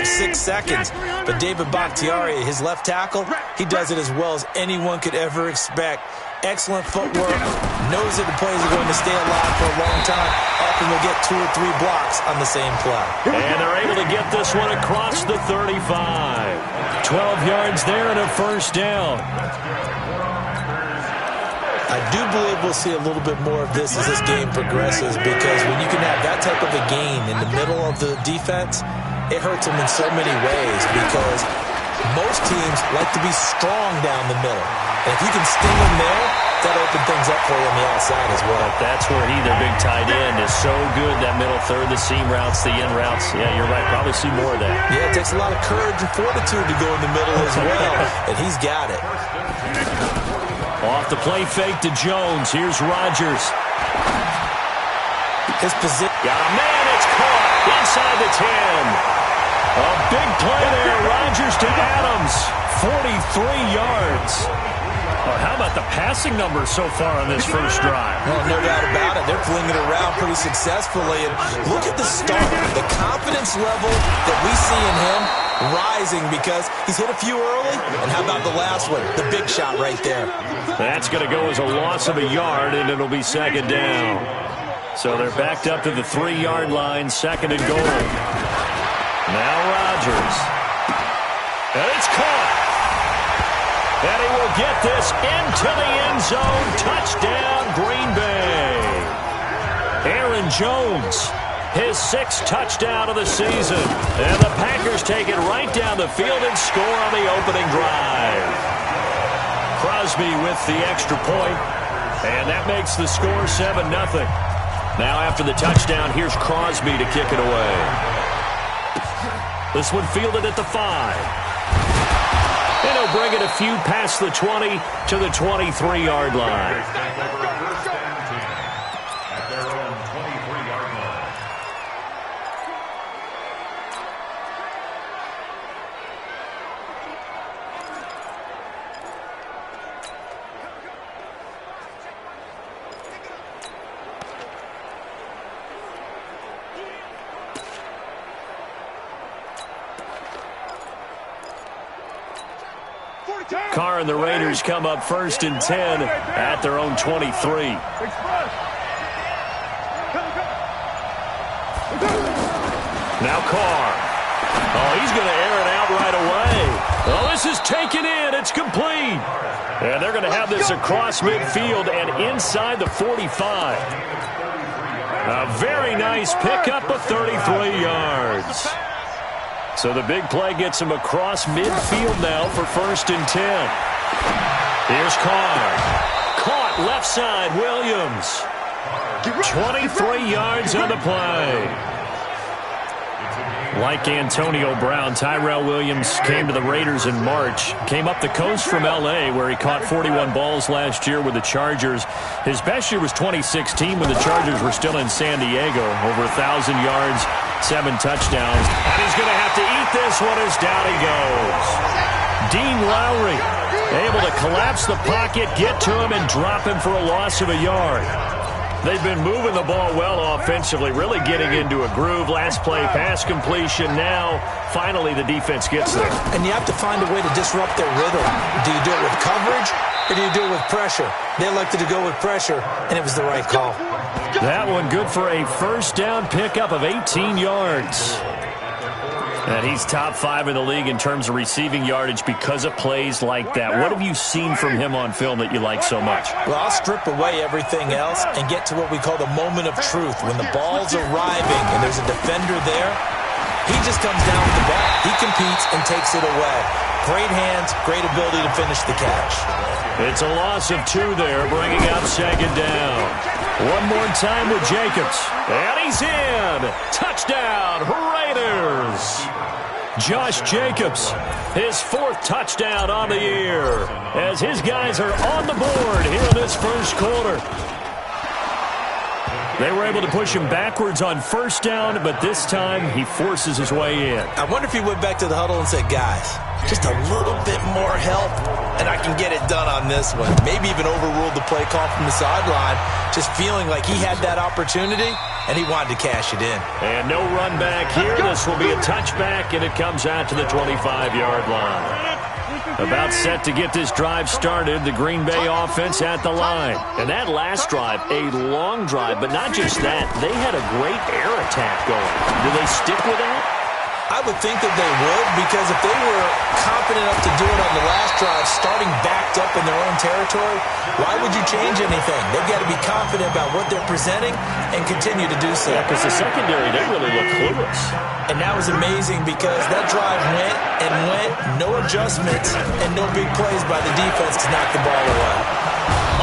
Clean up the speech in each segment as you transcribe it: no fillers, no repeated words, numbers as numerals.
6 seconds. But David Bakhtiari, his left tackle, he does it as well as anyone could ever expect. Excellent footwork, knows that the plays are going to stay alive for a long time. Often will get 2 or 3 blocks on the same play. And they're able to get this one across the 35. 12 yards there and a first down. I do believe we'll see a little bit more of this as this game progresses, because when you can have that type of a gain in the middle of the defense, it hurts them in so many ways, because most teams like to be strong down the middle. And if you can sting them there, that opens things up for you on the outside as well. That's where their big tight end, is so good, that middle third, the seam routes, the in routes. Yeah, you're right. Probably see more of that. Yeah, it takes a lot of courage and fortitude to go in the middle as well, and he's got it. Off the play fake to Jones. Here's Rodgers. His position. Got a man. It's caught inside the 10. A big play there. Rodgers to Adams. 43 yards. Well, how about the passing numbers so far on this first drive? Well, no doubt about it. They're flinging it around pretty successfully. And look at the start. The confidence level that we see in him rising, because he's hit a few early. And how about the last one? The big shot right there. That's going to go as a loss of a yard, and it'll be second down. So they're backed up to the 3-yard line, second and goal. Now Rodgers. And it's caught. And he will get this into the end zone. Touchdown, Green Bay. Aaron Jones, his 6th touchdown of the season. And the Packers take it right down the field and score on the opening drive. Crosby with the extra point, and that makes the score 7-0. Now after the touchdown, here's Crosby to kick it away. This one fielded at the 5. And he'll bring it a few past the 20 to the 23-yard line. Carr and the Raiders come up 1st and 10 at their own 23. Now Carr. Oh, he's going to air it out right away. Oh, this is taken in. It's complete. And they're going to have this across midfield and inside the 45. A very nice pickup of 33 yards. So the big play gets him across midfield now for 1st and 10. Here's Carr. Caught left side, Williams. 23 yards on the play. Like Antonio Brown, Tyrell Williams came to the Raiders in March. Came up the coast from L.A., where he caught 41 balls last year with the Chargers. His best year was 2016 when the Chargers were still in San Diego. Over 1,000 yards, 7 touchdowns. And he's going to have to eat this one as down he goes. Dean Lowry able to collapse the pocket, get to him, and drop him for a loss of a yard. They've been moving the ball well offensively, really getting into a groove. Last play, pass completion. Now, finally, the defense gets there. And you have to find a way to disrupt their rhythm. Do you do it with coverage, or do you do it with pressure? They elected to go with pressure, and it was the right call. That one good for a first down pickup of 18 yards. And he's top 5 in the league in terms of receiving yardage because of plays like that. What have you seen from him on film that you like so much? Well, I'll strip away everything else and get to what we call the moment of truth. When the ball's arriving and there's a defender there, he just comes down with the ball. He competes and takes it away. Great hands, great ability to finish the catch. It's a loss of 2 there, bringing up second down. One more time with Jacobs. And he's in. Touchdown, Raiders. Josh Jacobs, his 4th touchdown on the year, as his guys are on the board here in this first quarter. They were able to push him backwards on first down, but this time he forces his way in. I wonder if he went back to the huddle and said, guys, just a little bit more help, and I can get it done on this one. Maybe even overruled the play call from the sideline, just feeling like he had that opportunity, and he wanted to cash it in. And no run back here. This will be a touchback, and it comes out to the 25-yard line. About set to get this drive started, the Green Bay offense at the line. And that last drive, a long drive, but not just that. They had a great air attack going. Do they stick with that? I would think that they would, because if they were confident enough to do it on the last drive, starting backed up in their own territory, why would you change anything? They've got to be confident about what they're presenting and continue to do so. Yeah, because the secondary, they really look clueless. And that was amazing because that drive went and went, no adjustments, and no big plays by the defense to knock the ball away.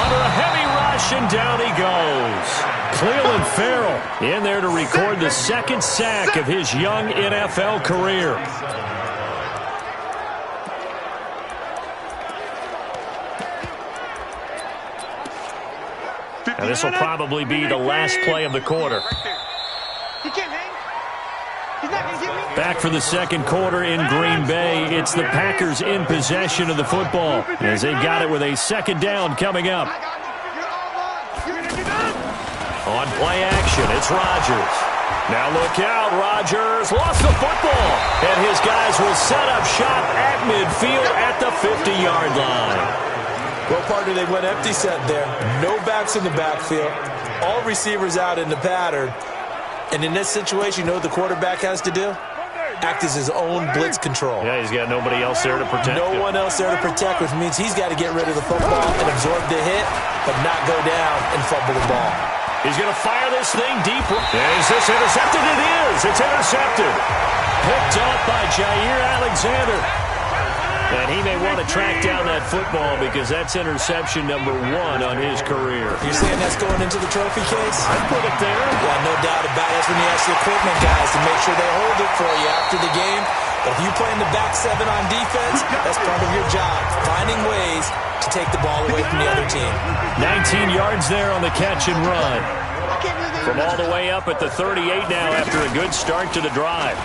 Under a heavy rush, and down he goes. Cleveland Farrell in there to record the second sack of his young NFL career. Now this will probably be the last play of the quarter. Back for the second quarter in Green Bay. It's the Packers in possession of the football as they've got it with a second down coming up. On play action, it's Rodgers. Now look out, Rodgers lost the football. And his guys will set up shop at midfield at the 50-yard line. Well, partner, they went empty set there. No backs in the backfield. All receivers out in the pattern. And in this situation, you know what the quarterback has to do? Act as his own blitz control. Yeah, he's got nobody else there to protect him. No one else there to protect, which means he's got to get rid of the football and absorb the hit, but not go down and fumble the ball. He's going to fire this thing deep. Is this intercepted? It is. It's intercepted. Picked off by Jair Alexander. And he may want to track down that football because that's interception number 1 on his career. You're saying that's going into the trophy case? I'd put it there. Yeah, no doubt about it. That's when you ask the equipment guys to make sure they hold it for you after the game. But if you play in the back 7 on defense, that's part of your job, finding ways to take the ball away from the other team. 19 yards there on the catch and run. From all the way up at the 38 now after a good start to the drive.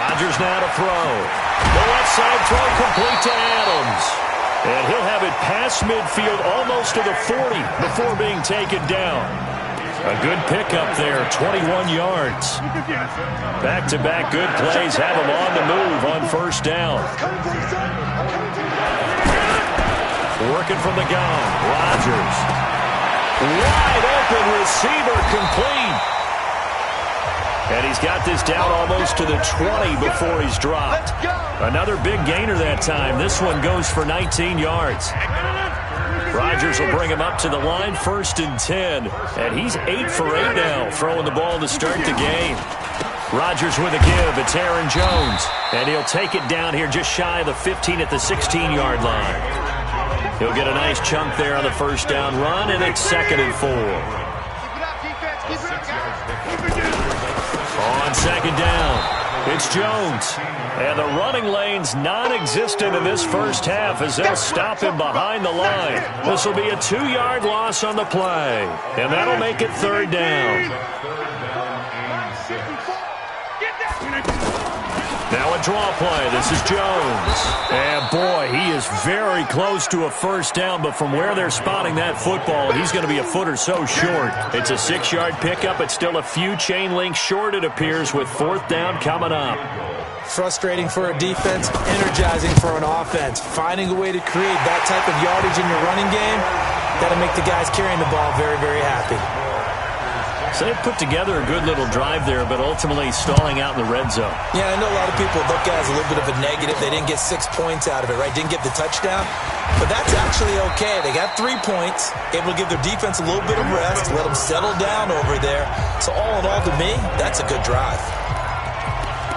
Rodgers now to throw. The left side throw complete to Adams. And he'll have it past midfield almost to the 40 before being taken down. A good pickup there, 21 yards. Back-to-back good plays have him on the move on first down. Working from the gun, Rodgers. Wide open receiver complete. And he's got this down almost to the 20 before he's dropped. Another big gainer that time. This one goes for 19 yards. Rodgers will bring him up to the line, 1st and 10. And he's 8 for 8 now, throwing the ball to start the game. Rodgers with a give. It's Aaron Jones. And he'll take it down here just shy of the 15 at the 16-yard line. He'll get a nice chunk there on the first down run, and it's 2nd and 4. On second down, it's Jones. And the running lane's non-existent in this first half as they'll stop him behind the line. This will be a 2-yard loss on the play. And that'll make it 3rd down. Now a draw play. This is Jones. And boy, he is very close to a first down, but from where they're spotting that football, he's going to be a foot or so short. It's a 6-yard pickup. It's still a few chain links short, it appears, with 4th down coming up. Frustrating for a defense, energizing for an offense. Finding a way to create that type of yardage in your running game, that'll make the guys carrying the ball very, very happy. So they put together a good little drive there, but ultimately stalling out in the red zone. Yeah, I know a lot of people look at it as a little bit of a negative. They didn't get 6 points out of it, right? Didn't get the touchdown. But that's actually okay. They got 3 points, able to give their defense a little bit of rest, let them settle down over there. So all in all, to me, that's a good drive.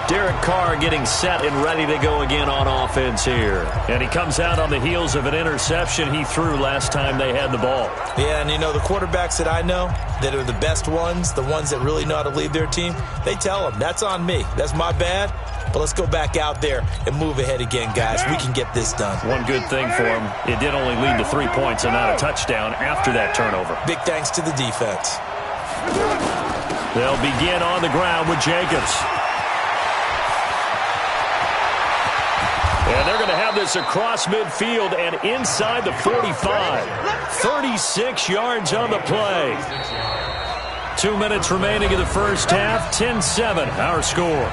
Derek Carr getting set and ready to go again on offense here. And he comes out on the heels of an interception he threw last time they had the ball. Yeah, and you know, the quarterbacks that I know that are the best ones, the ones that really know how to lead their team, they tell them, that's on me. That's my bad. But let's go back out there and move ahead again, guys. We can get this done. One good thing for him, it did only lead to 3 points and not a touchdown after that turnover. Big thanks to the defense. They'll begin on the ground with Jacobs. And they're going to have this across midfield and inside the 45. 36 yards on the play. 2 minutes remaining in the first half. 10-7, our score.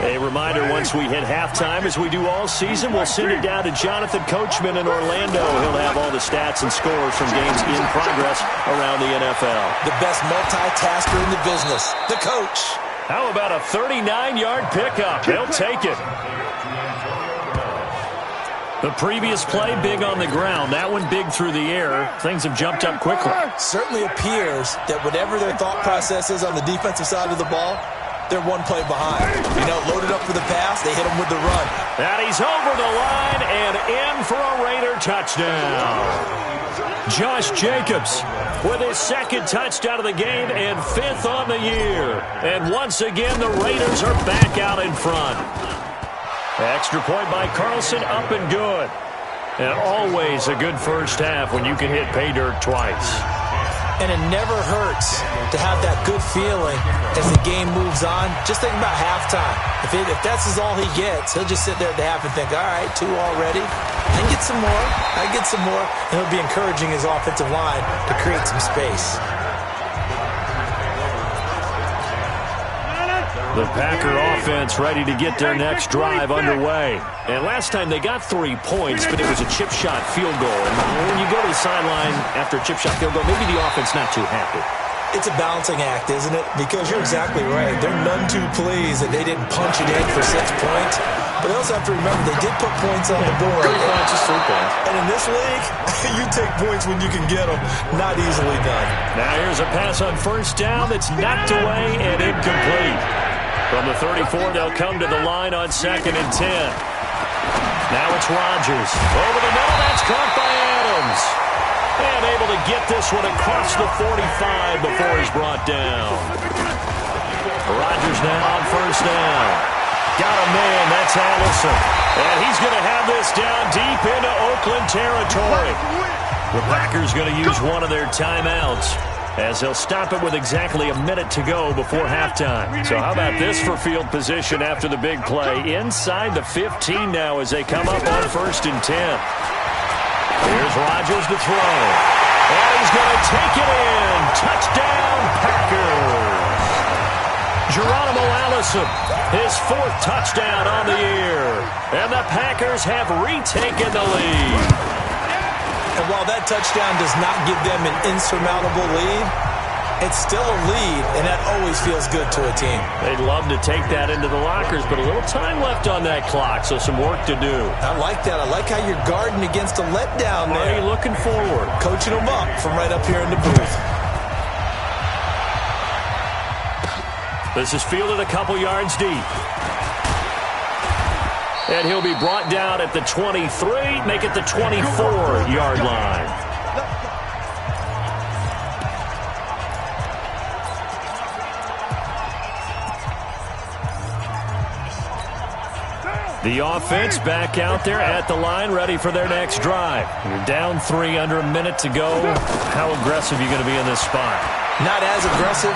A reminder, once we hit halftime, as we do all season, we'll send it down to Jonathan Coachman in Orlando. He'll have all the stats and scores from games in progress around the NFL. The best multitasker in the business, the coach. How about a 39-yard pickup? They'll take it. The previous play, big on the ground. That one big through the air. Things have jumped up quickly. Certainly appears that whatever their thought process is on the defensive side of the ball, they're one play behind. You know, loaded up for the pass, they hit him with the run. And he's over the line and in for a Raider touchdown. Josh Jacobs with his second touchdown of the game and 5th on the year. And once again, the Raiders are back out in front. Extra point by Carlson, up and good. And always a good first half when you can hit pay dirt twice. And it never hurts to have that good feeling as the game moves on. Just think about halftime. If that's all he gets, he'll just sit there at the half and think, all right, 2 already. I can get some more. I get some more. And he'll be encouraging his offensive line to create some space. The Packer offense ready to get their next drive underway. And last time they got 3 points, but it was a chip shot field goal. And when you go to the sideline after a chip shot field goal, maybe the offense not too happy. It's a balancing act, isn't it? Because you're exactly right. They're none too pleased that they didn't punch it in for 6 points. But they also have to remember they did put points on the board. 3 points is 3 points. And in this league, you take points when you can get them. Not easily done. Now here's a pass on first down that's knocked away and incomplete. From the 34, they'll come to the line on 2nd and 10. Now it's Rodgers. Over the middle, that's caught by Adams. And able to get this one across the 45 before he's brought down. Rodgers now on first down. Got a man, that's Allison. And he's going to have this down deep into Oakland territory. The Packers going to use one of their timeouts, as they'll stop it with exactly a minute to go before halftime. So how about this for field position after the big play? Inside the 15 now as they come up on 1st and 10. Here's Rodgers to throw. And he's going to take it in. Touchdown, Packers. Geronimo Allison, his 4th touchdown on the year. And the Packers have retaken the lead. And while that touchdown does not give them an insurmountable lead, it's still a lead, and that always feels good to a team. They'd love to take that into the lockers, but a little time left on that clock, so some work to do. I like that. I like how you're guarding against a letdown there. Are you looking forward? Coaching them up from right up here in the booth. This is fielded a couple yards deep. And he'll be brought down at the 23, make it the 24-yard line. The offense back out there at the line, ready for their next drive. You're down 3, under a minute to go. How aggressive are you going to be in this spot? Not as aggressive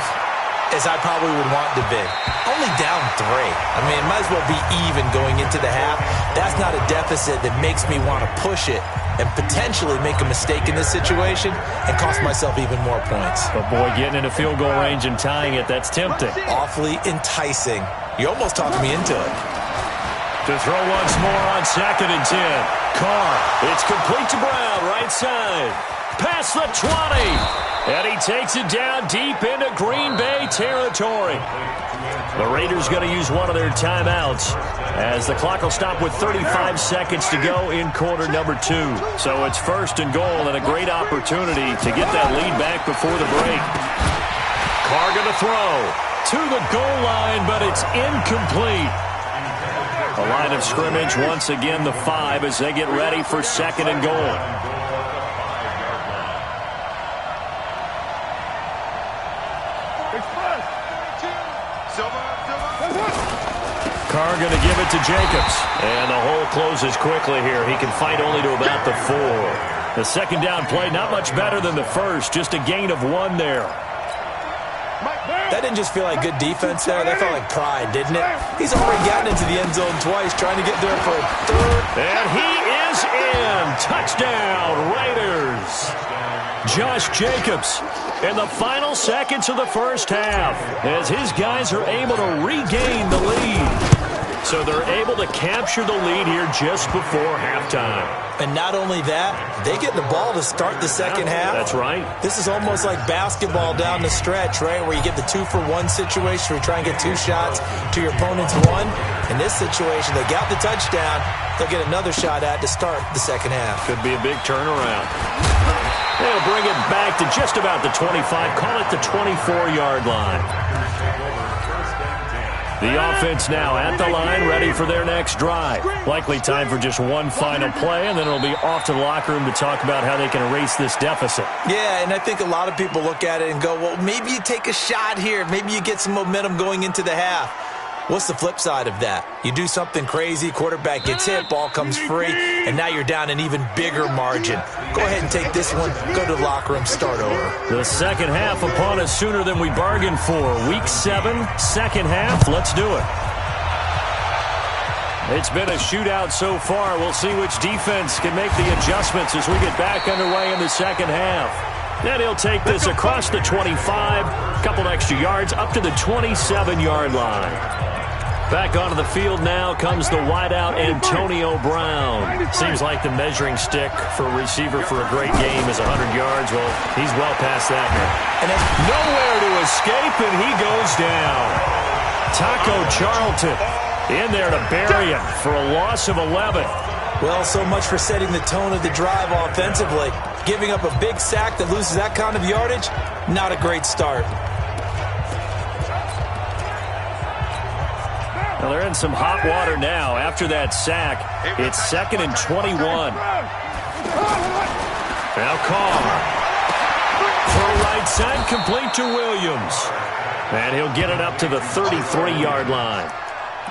as I probably would want to be. Only down 3. I mean, it might as well be even going into the half. That's not a deficit that makes me want to push it and potentially make a mistake in this situation and cost myself even more points. But boy, getting into field goal range and tying it, that's tempting. Awfully enticing. You almost talked me into it. To throw once more on 2nd and 10. Carr, it's complete to Brown, right side. Past the 20. And he takes it down deep into Green Bay territory. The Raiders going to use one of their timeouts as the clock will stop with 35 seconds to go in quarter number 2. So it's 1st and goal and a great opportunity to get that lead back before the break. Carr going to throw to the goal line, but it's incomplete. A line of scrimmage once again, the 5 as they get ready for 2nd and goal. Carr going to give it to Jacobs. And the hole closes quickly here. He can fight only to about the 4. The second down play, not much better than the first. Just a gain of 1 there. That didn't just feel like good defense there. That felt like pride, didn't it? He's already gotten into the end zone twice, trying to get there for a 3rd. And he is in. Touchdown, Raiders. Josh Jacobs in the final seconds of the first half as his guys are able to regain the lead. So they're able to capture the lead here just before halftime. And not only that, they get the ball to start the second half. That's right. This is almost like basketball down the stretch, right, where you get the 2-for-1 situation where you try and get 2 shots to your opponent's 1. In this situation, they got the touchdown. They'll get another shot at to start the second half. Could be a big turnaround. They'll bring it back to just about the 25. Call it the 24-yard line. The offense now at the line, ready for their next drive. Likely time for just one final play, and then it'll be off to the locker room to talk about how they can erase this deficit. Yeah, and I think a lot of people look at it and go, well, maybe you take a shot here. Maybe you get some momentum going into the half. What's the flip side of that? You do something crazy, quarterback gets hit, ball comes free, and now you're down an even bigger margin. Go ahead and take this one, go to the locker room, start over. The second half upon us sooner than we bargained for. Week 7, second half, let's do it. It's been a shootout so far. We'll see which defense can make the adjustments as we get back underway in the second half. Then he'll take this across the 25, a couple extra yards, up to the 27-yard line. Back onto the field now comes the wideout Antonio Brown. Seems like the measuring stick for a receiver for a great game is 100 yards. Well, he's well past that now. And there's nowhere to escape, and he goes down. Taco Charlton in there to bury him for a loss of 11. Well, so much for setting the tone of the drive offensively. Giving up a big sack that loses that kind of yardage, not a great start. Well, they're in some hot water now. After that sack, it's 2nd and 21. Now Carr. For a right side, complete to Williams. And he'll get it up to the 33-yard line.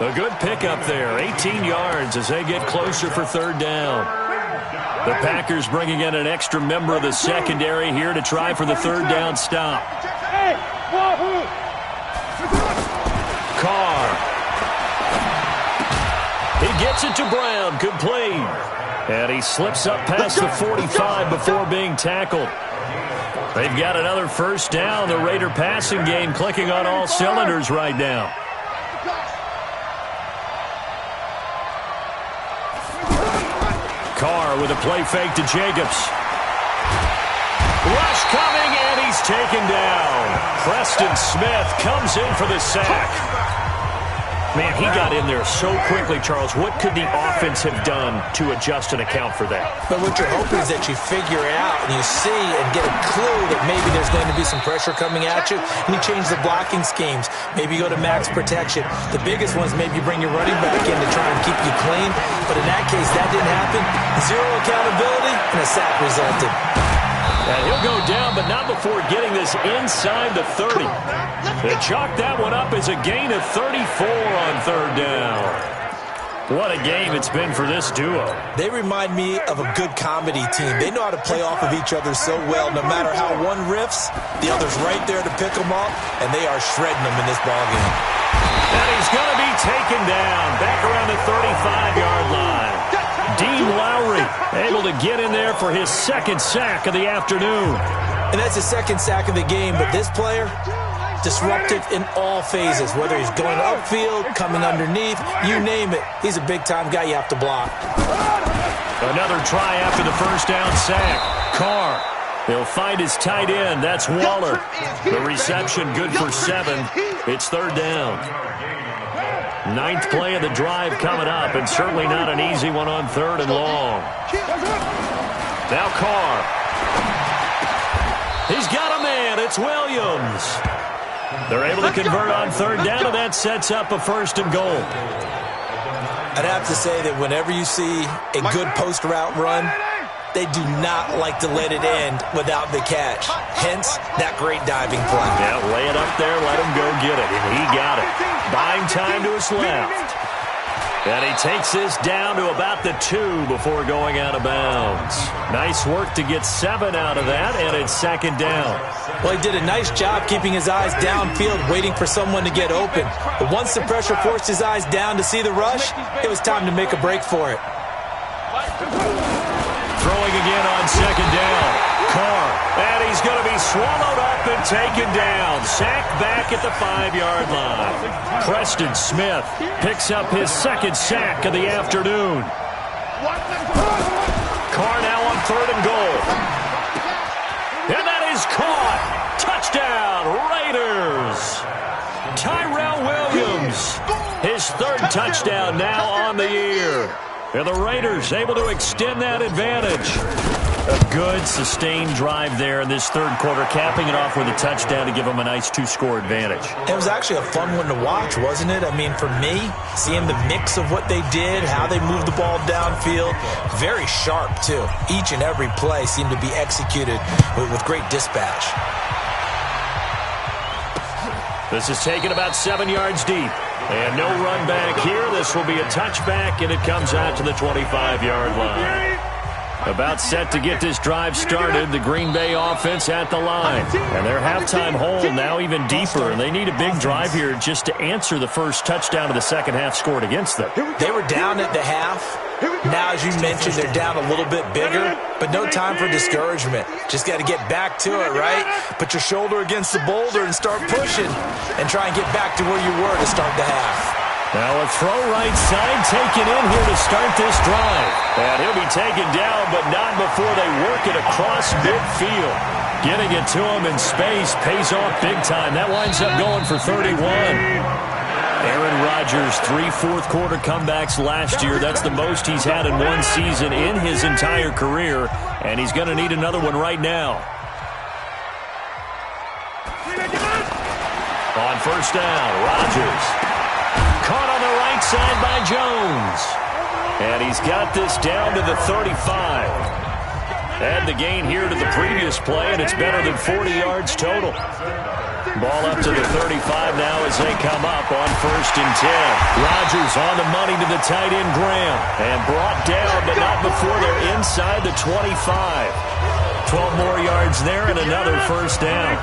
A good pickup there, 18 yards as they get closer for 3rd down. The Packers bringing in an extra member of the secondary here to try for the 3rd down stop. Carr. He gets it to Brown, complete. And he slips up past the 45 before being tackled. They've got another first down. The Raider passing game clicking on all cylinders right now. Carr with a play fake to Jacobs. Rush coming, and he's taken down. Preston Smith comes in for the sack. Man, he got in there so quickly, Charles. What could the offense have done to adjust and account for that? But what you're hoping is that you figure it out and you see and get a clue that maybe there's going to be some pressure coming at you, and you change the blocking schemes. Maybe you go to max protection. The biggest one is maybe you bring your running back in to try and keep you clean. But in that case, that didn't happen. Zero accountability, and a sack resulted. And he'll go down, but not before getting this inside the 30. They chalk that one up as a gain of 34 on 3rd down. What a game it's been for this duo. They remind me of a good comedy team. They know how to play off of each other so well. No matter how one riffs, the other's right there to pick them up, and they are shredding them in this ballgame. And he's going to be taken down back around the 35-yard line. Dean Lowry able to get in there for his 2nd sack of the afternoon. And that's his 2nd sack of the game, but this player, disruptive in all phases, whether he's going upfield, coming underneath, you name it. He's a big-time guy you have to block. Another try after the first down sack. Carr. He'll find his tight end. That's Waller. The reception good for 7. It's 3rd down. 9th play of the drive coming up, and certainly not an easy one on 3rd and long. Now Carr. He's got a man. It's Williams. They're able to convert on 3rd down, and that sets up a 1st and goal. I'd have to say that whenever you see a good post route run, they do not like to let it end without the catch. Hence, that great diving play. Yeah, lay it up there, let him go get it. And he got it. Buying time to his left. And he takes this down to about the 2 before going out of bounds. Nice work to get 7 out of that, and it's second down. Well, he did a nice job keeping his eyes downfield, waiting for someone to get open. But once the pressure forced his eyes down to see the rush, it was time to make a break for it. Throwing again on second down. Carr, and he's going to be swallowed up and taken down. Sacked back at the 5-yard line. Preston Smith picks up his second sack of the afternoon. Carr now on 3rd and goal. And that is caught. Touchdown, Raiders. Tyrell Williams, his 3rd touchdown now on the year. And the Raiders able to extend that advantage. A good, sustained drive there in this 3rd quarter, capping it off with a touchdown to give them a nice 2-score advantage. It was actually a fun one to watch, wasn't it? I mean, for me, seeing the mix of what they did, how they moved the ball downfield, very sharp, too. Each and every play seemed to be executed with great dispatch. This is taken about 7 yards deep. And no run back here. This will be a touchback, and it comes out to the 25-yard line. About set to get this drive started, the Green Bay offense at the line. And their halftime hole now even deeper, and they need a big drive here just to answer the first touchdown of the second half scored against them. They were down at the half. Now, as you mentioned, they're down a little bit bigger, but no time for discouragement. Just got to get back to it, right? Put your shoulder against the boulder and start pushing and try and get back to where you were to start the half. Now a throw right side taken in here to start this drive. And he'll be taken down, but not before they work it across midfield. Getting it to him in space pays off big time. That winds up going for 31. Aaron Rodgers, 3 fourth-quarter comebacks last year. That's the most he's had in one season in his entire career, and he's going to need another one right now. On first down, Rodgers. Caught on the right side by Jones. And he's got this down to the 35. Add the gain here to the previous play, and it's better than 40 yards total. Ball up to the 35 now as they come up on 1st and 10. Rodgers on the money to the tight end Graham. And brought down, but not before they're inside the 25. 12 more yards there and another first down.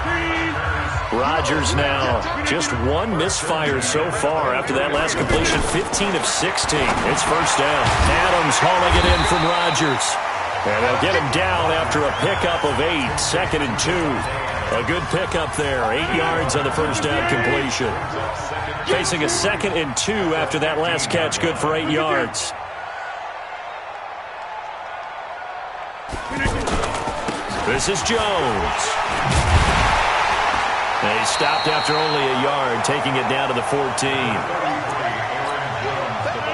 Rodgers now just one misfire so far after that last completion, 15 of 16. It's first down. Adams hauling it in from Rodgers. And they'll get him down after a pickup of 8, 2nd and 2. A good pickup there, 8 yards on the first down completion. Facing a 2nd and 2 after that last catch, good for 8 yards. This is Jones. And he stopped after only a yard, taking it down to the 14.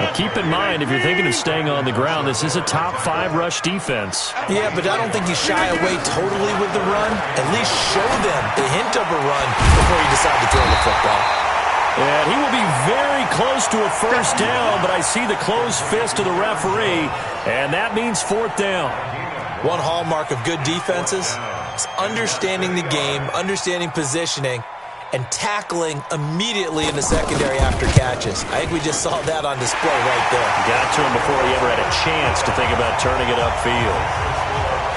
Now keep in mind, if you're thinking of staying on the ground, this is a top 5 rush defense. Yeah, but I don't think you shy away totally with the run. At least show them the hint of a run before you decide to throw the football. And he will be very close to a first down, but I see the closed fist of the referee, and that means 4th down. One hallmark of good defenses is understanding the game, understanding positioning, and tackling immediately in the secondary after catches. I think we just saw that on display right there. Got to him before he ever had a chance to think about turning it upfield.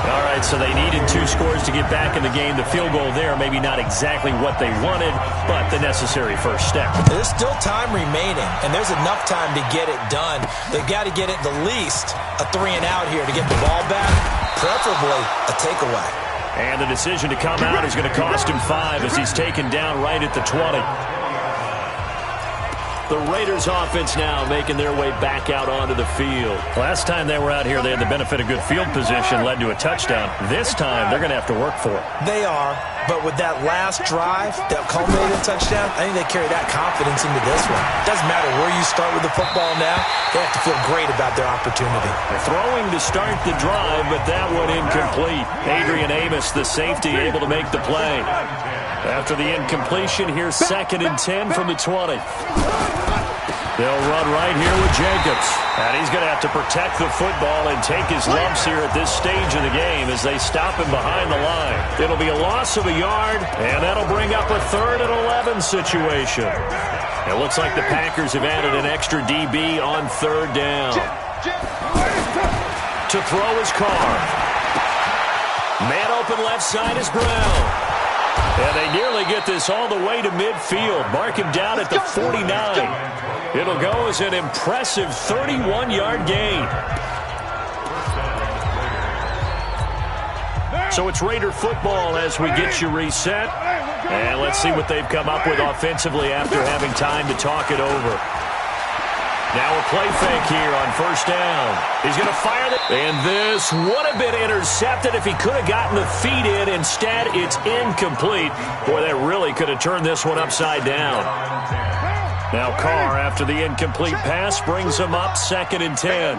All right, so they needed 2 scores to get back in the game. The field goal there, maybe not exactly what they wanted, but the necessary first step. There's still time remaining, and there's enough time to get it done. They've got to get it the least a 3-and-out here to get the ball back, preferably a takeaway. And the decision to come out is going to cost him 5 as he's taken down right at the 20. The Raiders offense now making their way back out onto the field. Last time they were out here, they had the benefit of good field position, led to a touchdown. This time, they're going to have to work for it. They are, but with that last drive that culminated in touchdown, I think they carry that confidence into this one. Doesn't matter where you start with the football now, they have to feel great about their opportunity. Throwing to start the drive, but that one incomplete. Adrian Amos, the safety, able to make the play. After the incompletion, here's 2nd and 10 from the 20. They'll run right here with Jacobs. And he's going to have to protect the football and take his lumps here at this stage of the game as they stop him behind the line. It'll be a loss of a yard, and that'll bring up a 3rd and 11 situation. It looks like the Packers have added an extra DB on 3rd down. To throw is Carr. Man open left side is Brown. And they nearly get this all the way to midfield. Mark him down at the 49. It'll go as an impressive 31-yard gain. So it's Raider football as we get you reset. And let's see what they've come up with offensively after having time to talk it over. Now a play fake here on 1st down. He's going to fire it. And this would have been intercepted if he could have gotten the feet in. Instead, it's incomplete. Boy, that really could have turned this one upside down. Now Carr, after the incomplete pass, brings him up 2nd and 10.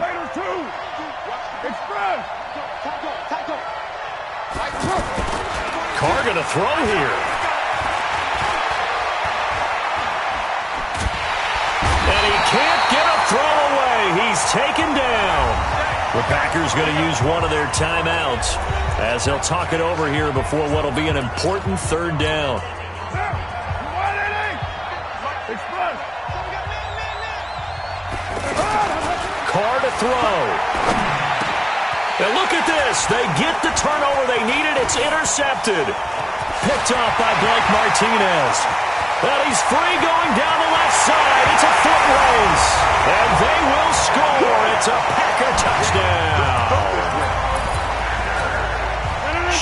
Carr going to throw here. And he can't get a throw away. He's taken down. The Packers going to use one of their timeouts as they'll talk it over here before what will be an important 3rd down. Carr to throw. And look at this. They get the turnover they needed. It's intercepted. Picked off by Blake Martinez. And he's free going down the left side. It's a foot race. And they will score. It's a Packer touchdown.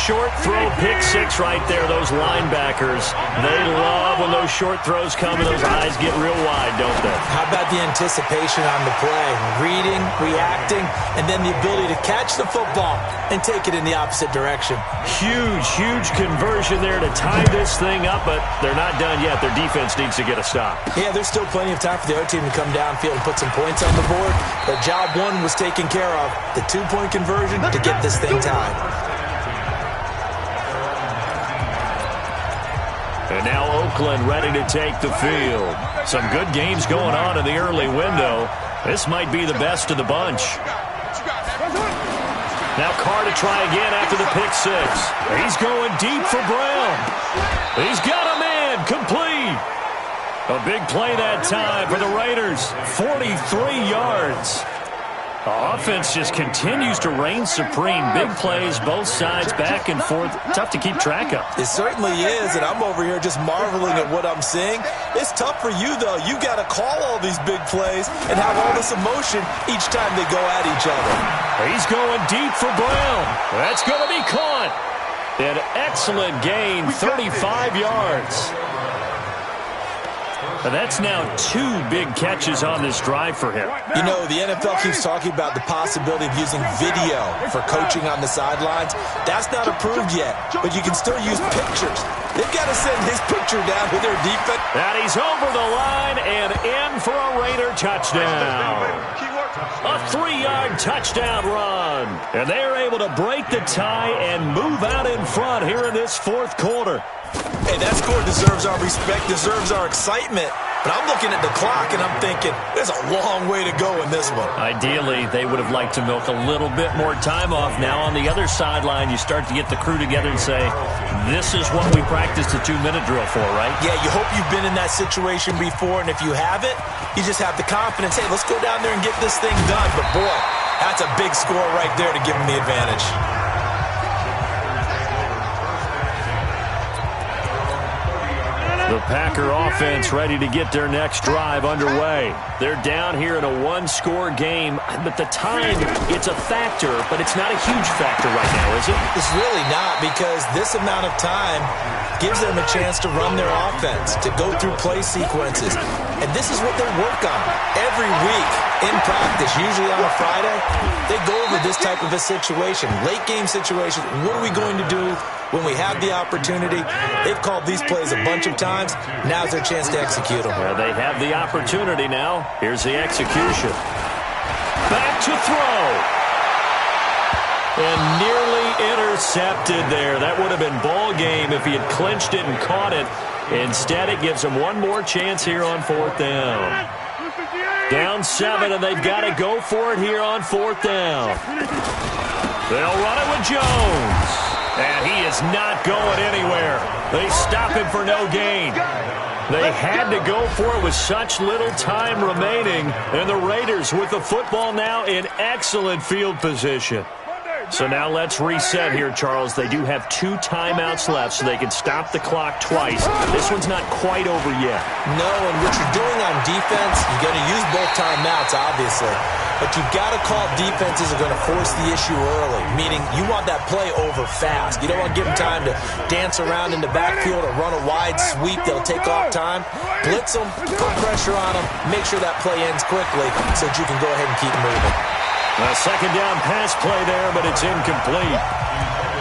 Short throw, pick 6 right there, those linebackers. They love when those short throws come and those eyes get real wide, don't they? How about the anticipation on the play? Reading, reacting, and then the ability to catch the football and take it in the opposite direction. Huge conversion there to tie this thing up, but they're not done yet. Their defense needs to get a stop. Yeah, there's still plenty of time for the other team to come downfield and put some points on the board, but job 1 was taken care of. The 2-point conversion to get this thing tied. And now Oakland ready to take the field. Some good games going on in the early window. This might be the best of the bunch. Now Carr to try again after the pick 6. He's going deep for Brown. He's got a man complete. A big play that time for the Raiders. 43 yards. The offense just continues to reign supreme. Big plays, both sides, back and forth. Tough to keep track of. It certainly is, and I'm over here just marveling at what I'm seeing. It's tough for you, though. You got to call all these big plays and have all this emotion each time they go at each other. He's going deep for Brown. That's going to be caught. An excellent gain, 35 yards. And that's now 2 big catches on this drive for him. You know, the NFL keeps talking about the possibility of using video for coaching on the sidelines. That's not approved yet, but you can still use pictures. They've got to send his picture down to their defense. And he's over the line and in for a Raider touchdown. A 3-yard touchdown run. And they're able to break the tie and move out in front here in this 4th quarter. Hey, that score deserves our respect, deserves our excitement. But I'm looking at the clock, and I'm thinking, there's a long way to go in this one. Ideally, they would have liked to milk a little bit more time off. Now on the other sideline, you start to get the crew together and say, this is what we practiced a 2-minute drill for, right? Yeah, you hope you've been in that situation before, and if you haven't, you just have the confidence, hey, let's go down there and get this thing done. But, boy, that's a big score right there to give them the advantage. The Packer offense ready to get their next drive underway. They're down here in a 1-score game, but the time, it's a factor, but it's not a huge factor right now, is it? It's really not, because this amount of time gives them a chance to run their offense, to go through play sequences. And this is what they work on every week in practice, usually on a Friday. They go over this type of a situation, late game situation. What are we going to do when we have the opportunity? They've called these plays a bunch of times. Now's their chance to execute them. Well, they have the opportunity now. Here's the execution. Back to throw. And nearly intercepted there. That would have been ball game if he had clinched it and caught it. Instead, it gives him one more chance here on 4th down. Down 7, and they've got to go for it here on 4th down. They'll run it with Jones. And he is not going anywhere. They stop him for no gain. They had to go for it with such little time remaining. And the Raiders with the football now in excellent field position. So now let's reset here, Charles. They do have 2 timeouts left, so they can stop the clock twice. This one's not quite over yet. No, and what you're doing on defense, you're going to use both timeouts, obviously. But you've got to call defenses are going to force the issue early, meaning you want that play over fast. You don't want to give them time to dance around in the backfield or run a wide sweep. They'll take off time. Blitz them, put pressure on them, make sure that play ends quickly so that you can go ahead and keep moving. A 2nd down pass play there, but it's incomplete.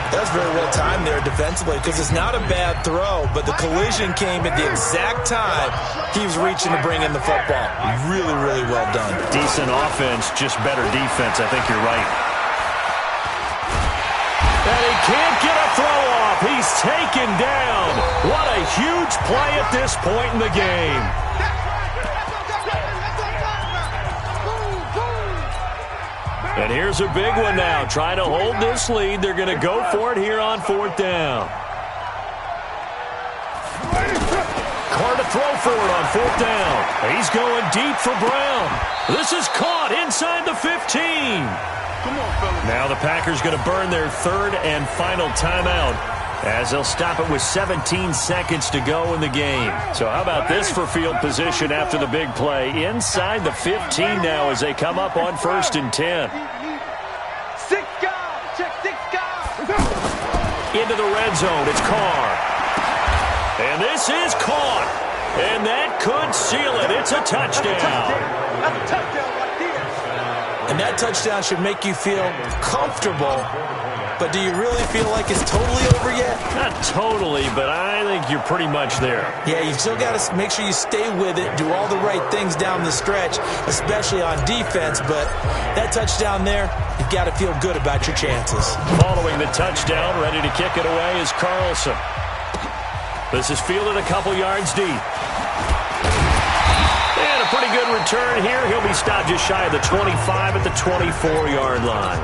That's very well timed there defensively because it's not a bad throw, but the collision came at the exact time he was reaching to bring in the football. Really, really well done. Decent offense, just better defense. I think you're right. And he can't get a throw off. He's taken down. What a huge play at this point in the game. And here's a big one now. Trying to hold this lead. They're going to go for it here on 4th down. Carr to throw for it on 4th down. He's going deep for Brown. This is caught inside the 15. Now the Packers going to burn their 3rd and final timeout as they'll stop it with 17 seconds to go in the game. So how about this for field position after the big play? Inside the 15 now as they come up on 1st and 10. Into the red zone, it's Carr. And this is caught. And that could seal it. It's a touchdown. That's a touchdown right there. And that touchdown should make you feel comfortable. But do you really feel like it's totally over yet? Not totally, but I think you're pretty much there. Yeah, you still got to make sure you stay with it, do all the right things down the stretch, especially on defense. But that touchdown there, you've got to feel good about your chances. Following the touchdown, ready to kick it away is Carlson. This is fielded a couple yards deep. And a pretty good return here. He'll be stopped just shy of the 25 at the 24-yard line.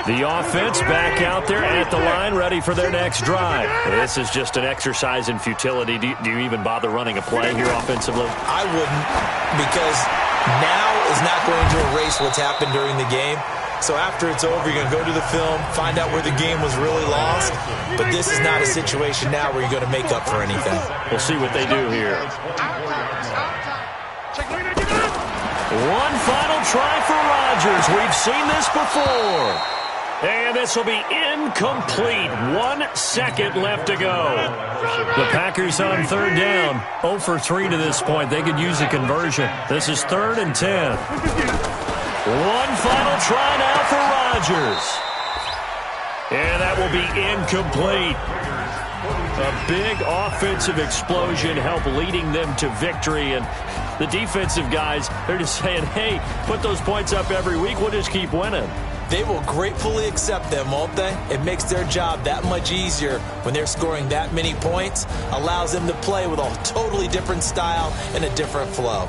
The offense back out there at the line, ready for their next drive. This is just an exercise in futility. Do you even bother running a play here offensively? I wouldn't, because now is not going to erase what's happened during the game. So after it's over, you're going to go to the film, find out where the game was really lost. But this is not a situation now where you're going to make up for anything. We'll see what they do here. One final try for Rodgers. We've seen this before. And this will be incomplete. 1 second left to go. The Packers on 3rd down. 0 for 3 to this point. They could use a conversion. This is 3rd and 10. One final try now for Rodgers. And that will be incomplete. A big offensive explosion helped leading them to victory. And the defensive guys, they're just saying, hey, put those points up every week. We'll just keep winning. They will gratefully accept them, won't they? It makes their job that much easier when they're scoring that many points. Allows them to play with a totally different style and a different flow.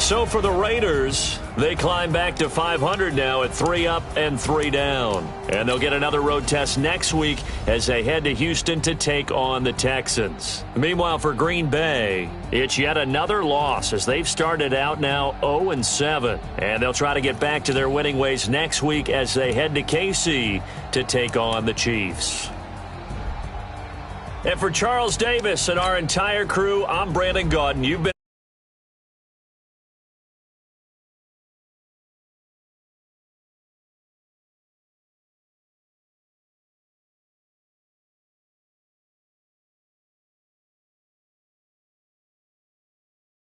So for the Raiders, they climb back to 500 now at 3 up and 3 down. And they'll get another road test next week as they head to Houston to take on the Texans. Meanwhile, for Green Bay, it's yet another loss as they've started out now 0-7. And they'll try to get back to their winning ways next week as they head to KC to take on the Chiefs. And for Charles Davis and our entire crew, I'm Brandon Gaudin. You've been